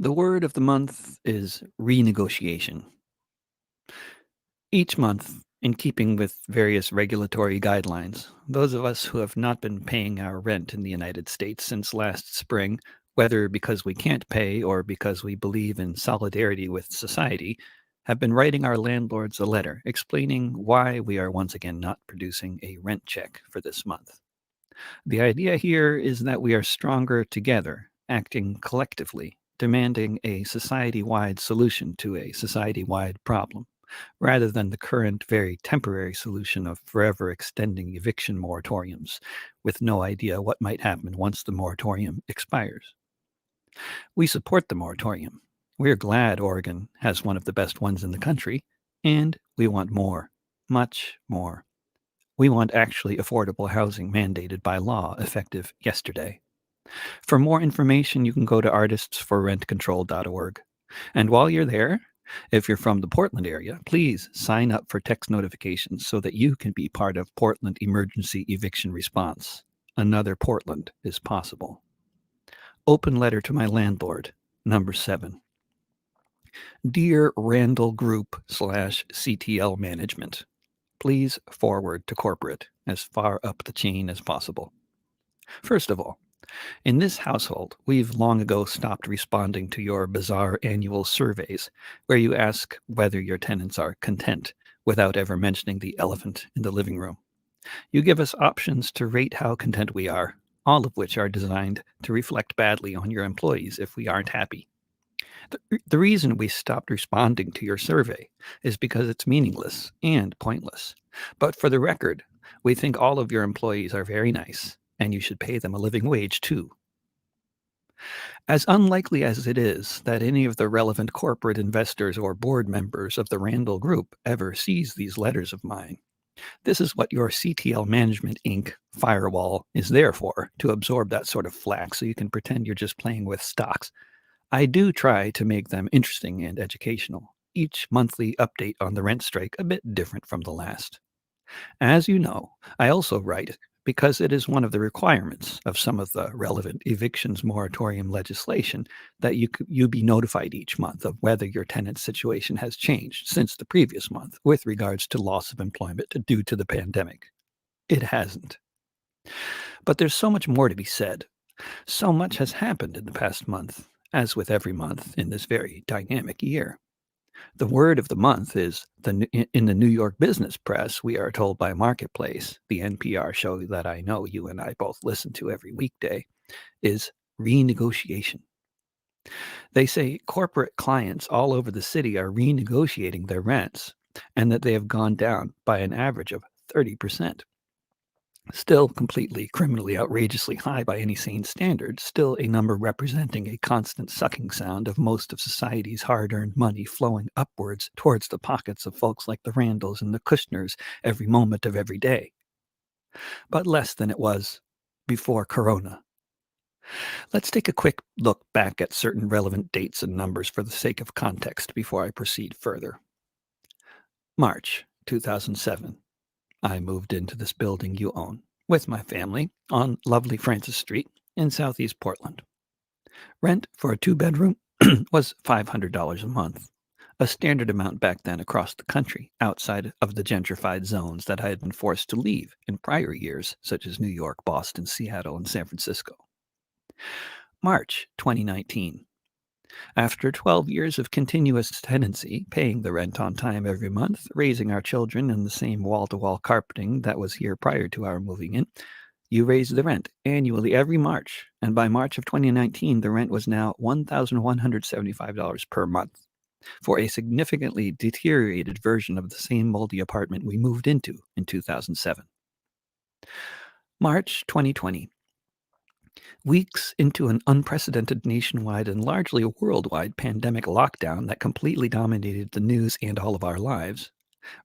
The word of the month is renegotiation. Each month, in keeping with various regulatory guidelines, those of us who have not been paying our rent in the United States since last spring, whether because we can't pay or because we believe in solidarity with society, have been writing our landlords a letter explaining why we are once again not producing a rent check for this month. The idea here is that we are stronger together, acting collectively, demanding a society wide solution to a society wide problem, rather than the current very temporary solution of forever extending eviction moratoriums, with no idea what might happen once the moratorium expires. We support the moratorium. We're glad Oregon has one of the best ones in the country, and we want more, much more. We want actually affordable housing mandated by law effective yesterday. For more information, you can go to artistsforrentcontrol.org. And while you're there, if you're from the Portland area, please sign up for text notifications so that you can be part of Portland Emergency Eviction Response. Another Portland is possible. Open letter to my landlord, number 7. Dear Randall Group / CTL Management, please forward to corporate as far up the chain as possible. First of all, in this household, we've long ago stopped responding to your bizarre annual surveys where you ask whether your tenants are content without ever mentioning the elephant in the living room. You give us options to rate how content we are, all of which are designed to reflect badly on your employees if we aren't happy. The reason we stopped responding to your survey is because it's meaningless and pointless. But for the record, we think all of your employees are very nice, and you should pay them a living wage too. As unlikely as it is that any of the relevant corporate investors or board members of the Randall Group ever sees these letters of mine, this is what your CTL Management Inc. firewall is there for, to absorb that sort of flack so you can pretend you're just playing with stocks. I do try to make them interesting and educational, each monthly update on the rent strike a bit different from the last. As you know, I also write because it is one of the requirements of some of the relevant evictions moratorium legislation that you be notified each month of whether your tenant's situation has changed since the previous month with regards to loss of employment due to the pandemic. It hasn't. But there's so much more to be said. So much has happened in the past month, as with every month in this very dynamic year. The word of the month is in the New York business press, we are told by Marketplace, the NPR show that I know you and I both listen to every weekday, is renegotiation. They say corporate clients all over the city are renegotiating their rents and that they have gone down by an average of 30%. Still completely criminally outrageously high by any sane standard, still a number representing a constant sucking sound of most of society's hard-earned money flowing upwards towards the pockets of folks like the Randalls and the Kushners every moment of every day. But less than it was before Corona. Let's take a quick look back at certain relevant dates and numbers for the sake of context before I proceed further. March 2007. I moved into this building you own with my family on lovely Francis Street in Southeast Portland. Rent for a 2-bedroom was $500 a month, a standard amount back then across the country outside of the gentrified zones that I had been forced to leave in prior years, such as New York, Boston, Seattle, and San Francisco. March 2019. After 12 years of continuous tenancy, paying the rent on time every month, raising our children in the same wall-to-wall carpeting that was here prior to our moving in, you raised the rent annually every March, and by March of 2019, the rent was now $1,175 per month for a significantly deteriorated version of the same moldy apartment we moved into in 2007. March 2020. Weeks into an unprecedented nationwide and largely worldwide pandemic lockdown that completely dominated the news and all of our lives,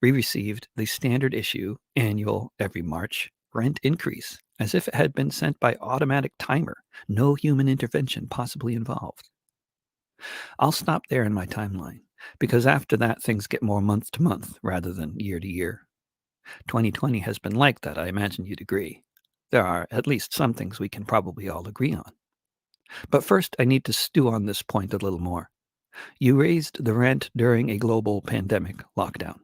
we received the standard issue, annual, every March, rent increase, as if it had been sent by automatic timer, no human intervention possibly involved. I'll stop there in my timeline, because after that things get more month to month rather than year to year. 2020 has been like that, I imagine you'd agree. There are at least some things we can probably all agree on. But first, I need to stew on this point a little more. You raised the rent during a global pandemic lockdown.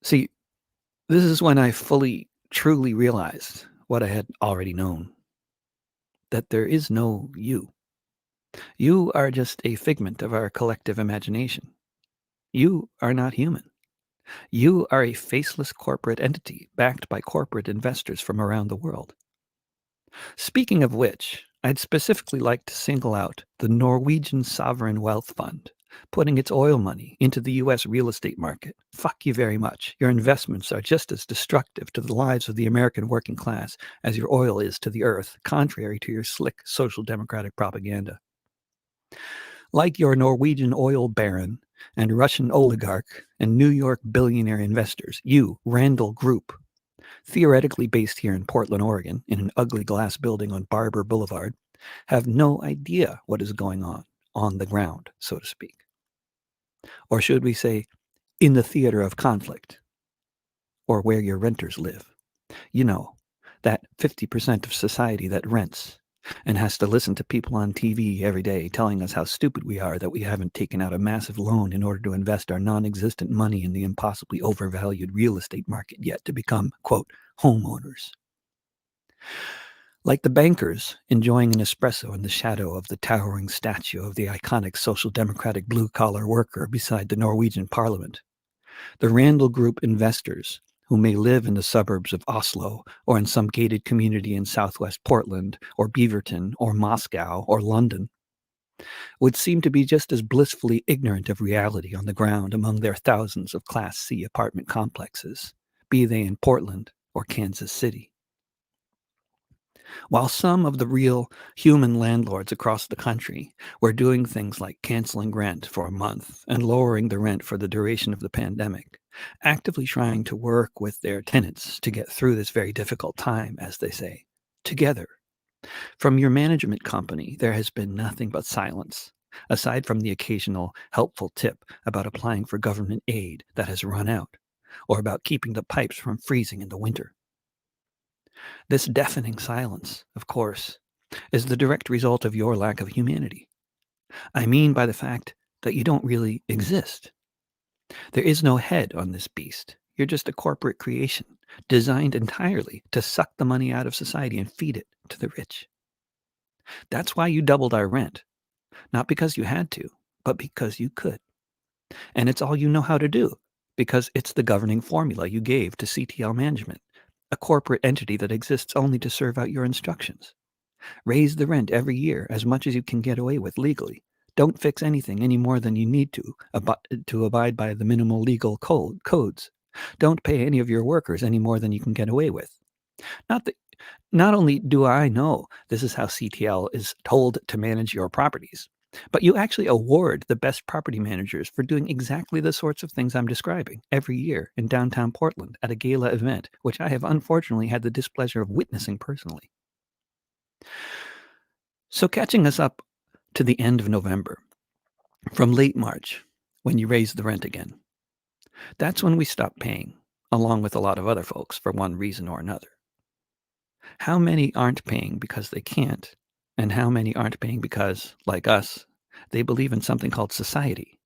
See, this is when I fully, truly realized what I had already known, that there is no you. You are just a figment of our collective imagination. You are not human. You are a faceless corporate entity backed by corporate investors from around the world. Speaking of which, I'd specifically like to single out the Norwegian Sovereign Wealth Fund, putting its oil money into the U.S. real estate market. Fuck you very much. Your investments are just as destructive to the lives of the American working class as your oil is to the earth, contrary to your slick social democratic propaganda. Like your Norwegian oil baron and Russian oligarch and New York billionaire investors, you, Randall Group, theoretically based here in Portland, Oregon, in an ugly glass building on Barber Boulevard, have no idea what is going on the ground, so to speak. Or should we say, in the theater of conflict, or where your renters live. You know, that 50% of society that rents and has to listen to people on TV every day telling us how stupid we are that we haven't taken out a massive loan in order to invest our non-existent money in the impossibly overvalued real estate market yet to become, quote, homeowners. Like the bankers enjoying an espresso in the shadow of the towering statue of the iconic social democratic blue-collar worker beside the Norwegian parliament, the Randall Group investors, who may live in the suburbs of Oslo or in some gated community in southwest Portland or Beaverton or Moscow or London, would seem to be just as blissfully ignorant of reality on the ground among their thousands of Class C apartment complexes, be they in Portland or Kansas City. While some of the real human landlords across the country were doing things like canceling rent for a month and lowering the rent for the duration of the pandemic, actively trying to work with their tenants to get through this very difficult time, as they say, together. From your management company, there has been nothing but silence, aside from the occasional helpful tip about applying for government aid that has run out, or about keeping the pipes from freezing in the winter. This deafening silence, of course, is the direct result of your lack of humanity. I mean by the fact that you don't really exist. There is no head on this beast. You're just a corporate creation, designed entirely to suck the money out of society and feed it to the rich. That's why you doubled our rent, not because you had to, but because you could. And it's all you know how to do, because it's the governing formula you gave to CTL Management, a corporate entity that exists only to serve out your instructions. Raise the rent every year as much as you can get away with legally. Don't fix anything any more than you need to abide by the minimal legal codes. Don't pay any of your workers any more than you can get away with. Not that, not only do I know this is how CTL is told to manage your properties, but you actually award the best property managers for doing exactly the sorts of things I'm describing every year in downtown Portland at a gala event, which I have unfortunately had the displeasure of witnessing personally. So catching us up to the end of November, from late March, when you raised the rent again, that's when we stopped paying, along with a lot of other folks for one reason or another. How many aren't paying because they can't, and how many aren't paying because, like us, they believe in something called society,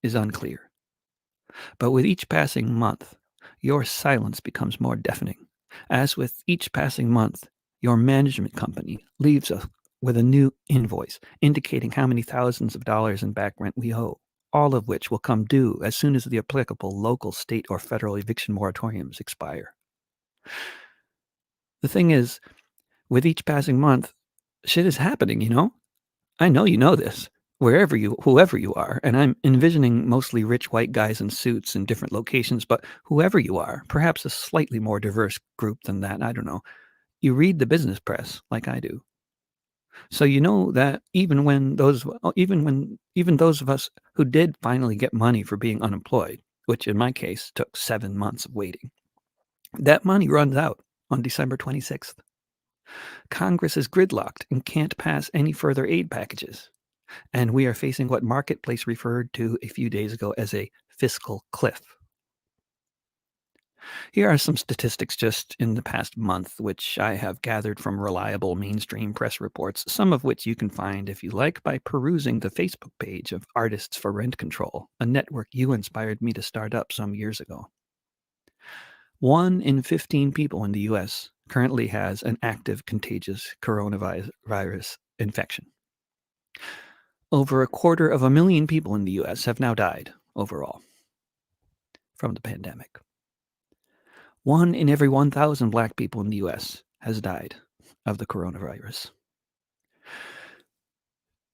is unclear. But with each passing month, your silence becomes more deafening. As with each passing month, your management company leaves us with a new invoice indicating how many thousands of dollars in back rent we owe, all of which will come due as soon as the applicable local, state, or federal eviction moratoriums expire. The thing is, with each passing month, shit is happening, you know? I know you know this, whoever you are, and I'm envisioning mostly rich white guys in suits in different locations, but whoever you are, perhaps a slightly more diverse group than that, I don't know. You read the business press like I do. So you know that even those of us who did finally get money for being unemployed, which in my case took 7 months of waiting, that money runs out on December 26th. Congress is gridlocked and can't pass any further aid packages. And we are facing what Marketplace referred to a few days ago as a fiscal cliff. Here are some statistics just in the past month, which I have gathered from reliable mainstream press reports, some of which you can find, if you like, by perusing the Facebook page of Artists for Rent Control, a network you inspired me to start up some years ago. 1 in 15 people in the US currently has an active contagious coronavirus infection. Over 250,000 people in the US have now died overall from the pandemic. 1 in every 1,000 Black people in the US has died of the coronavirus.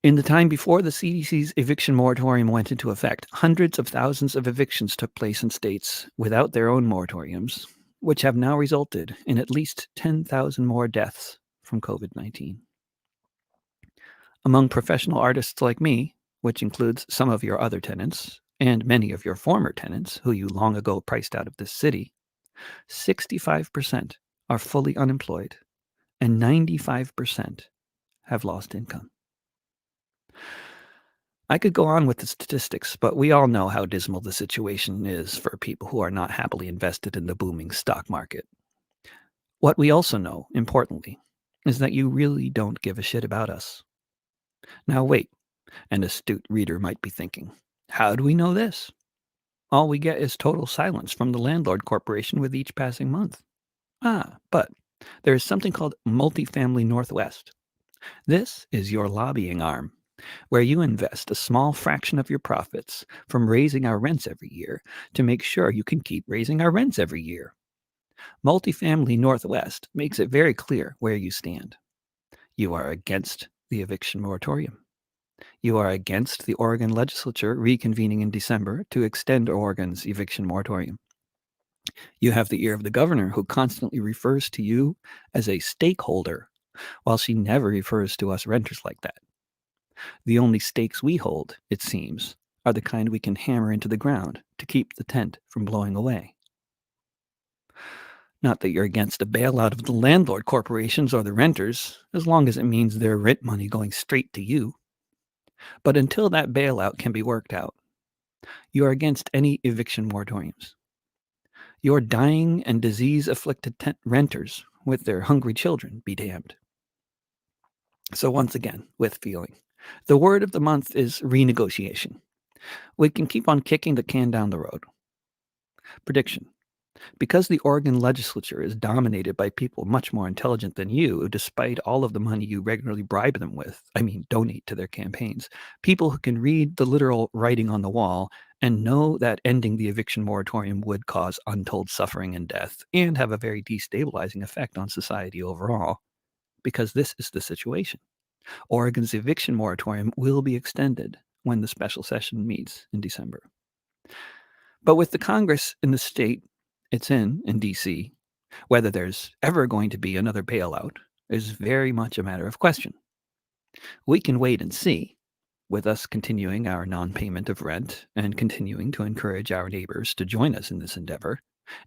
In the time before the CDC's eviction moratorium went into effect, hundreds of thousands of evictions took place in states without their own moratoriums, which have now resulted in at least 10,000 more deaths from COVID-19. Among professional artists like me, which includes some of your other tenants and many of your former tenants who you long ago priced out of this city, 65% are fully unemployed and 95% have lost income. I could go on with the statistics, but we all know how dismal the situation is for people who are not happily invested in the booming stock market. What we also know, importantly, is that you really don't give a shit about us. Now wait, an astute reader might be thinking, how do we know this? All we get is total silence from the Landlord Corporation with each passing month. But there is something called Multifamily Northwest. This is your lobbying arm, where you invest a small fraction of your profits from raising our rents every year to make sure you can keep raising our rents every year. Multifamily Northwest makes it very clear where you stand. You are against the eviction moratorium. You are against the Oregon legislature reconvening in December to extend Oregon's eviction moratorium. You have the ear of the governor, who constantly refers to you as a stakeholder, while she never refers to us renters like that. The only stakes we hold, it seems, are the kind we can hammer into the ground to keep the tent from blowing away. Not that you're against a bailout of the landlord corporations or the renters, as long as it means their rent money going straight to you. But until that bailout can be worked out, you are against any eviction moratoriums. Your dying and disease-afflicted renters with their hungry children be damned. So once again, with feeling, the word of the month is renegotiation. We can keep on kicking the can down the road. Prediction. Because the Oregon legislature is dominated by people much more intelligent than you, despite all of the money you regularly bribe them with, donate to their campaigns, people who can read the literal writing on the wall and know that ending the eviction moratorium would cause untold suffering and death and have a very destabilizing effect on society overall, because this is the situation. Oregon's eviction moratorium will be extended when the special session meets in December. But with the Congress in the state it's in D.C., whether there's ever going to be another bailout is very much a matter of question. We can wait and see, with us continuing our non-payment of rent and continuing to encourage our neighbors to join us in this endeavor,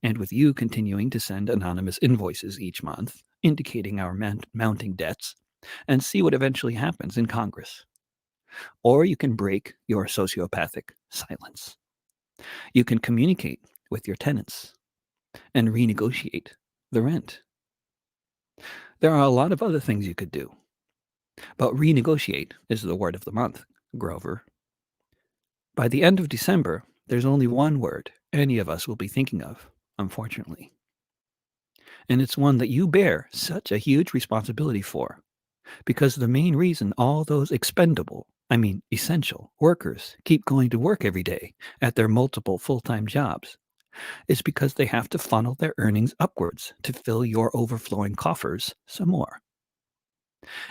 and with you continuing to send anonymous invoices each month indicating our mounting debts, and see what eventually happens in Congress. Or you can break your sociopathic silence. You can communicate with your tenants and renegotiate the rent. There are a lot of other things you could do, but renegotiate is the word of the month, Grover. By the end of December, there's only one word any of us will be thinking of, unfortunately. And it's one that you bear such a huge responsibility for, because the main reason all those essential workers keep going to work every day at their multiple full-time jobs is because they have to funnel their earnings upwards to fill your overflowing coffers some more.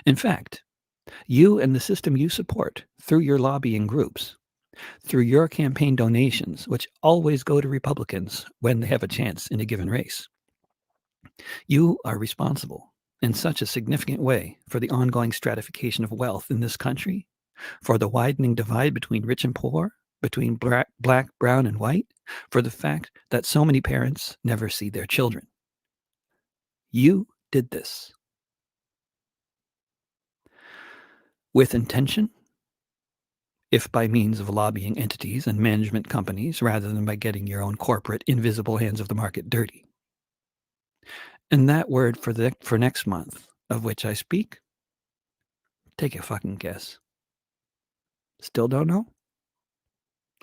In fact, you and the system you support through your lobbying groups, through your campaign donations, which always go to Republicans when they have a chance in a given race, you are responsible in such a significant way for the ongoing stratification of wealth in this country, for the widening divide between rich and poor, between black, brown, and white, for the fact that so many parents never see their children. You did this. With intention, if by means of lobbying entities and management companies rather than by getting your own corporate invisible hands of the market dirty. And that word for next month, of which I speak, take a fucking guess. Still don't know?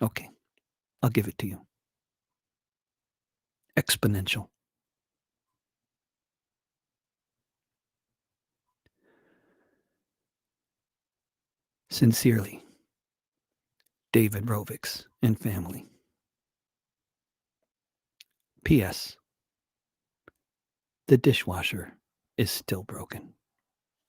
Okay, I'll give it to you. Exponential. Sincerely, David Rovix and family. P.S. The dishwasher is still broken.